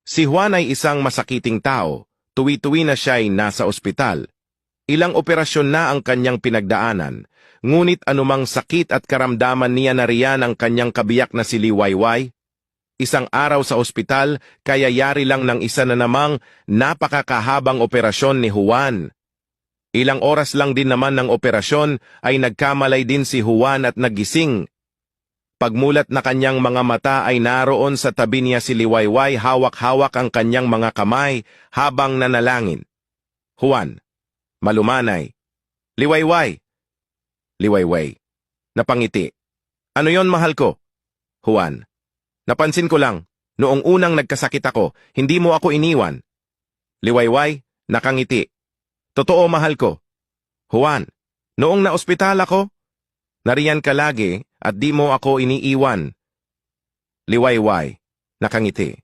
Si Juan ay isang masakiting tao, tuwi-tuwi na siya'y nasa ospital. Ilang operasyon na ang kanyang pinagdaanan, ngunit anumang sakit at karamdaman niya na riyan ang kanyang kabiyak na si Liwayway. Isang araw sa ospital, kaya yari lang ng isa na namang napakakahabang operasyon ni Juan. Ilang oras lang din naman ng operasyon ay nagkamalay din si Juan at nagising. Pagmulat na kanyang mga mata ay naroon sa tabi niya si Liwayway, hawak-hawak ang kanyang mga kamay habang nanalangin. Juan, malumanay. Liwayway. Liwayway. Napangiti. Ano yon, mahal ko? Juan. Napansin ko lang, noong unang nagkasakit ako, hindi mo ako iniwan. Liwayway, nakangiti. Totoo, mahal ko. Juan, noong naospital ako, nariyan ka lagi at di mo ako iniiwan. Liwayway, nakangiti.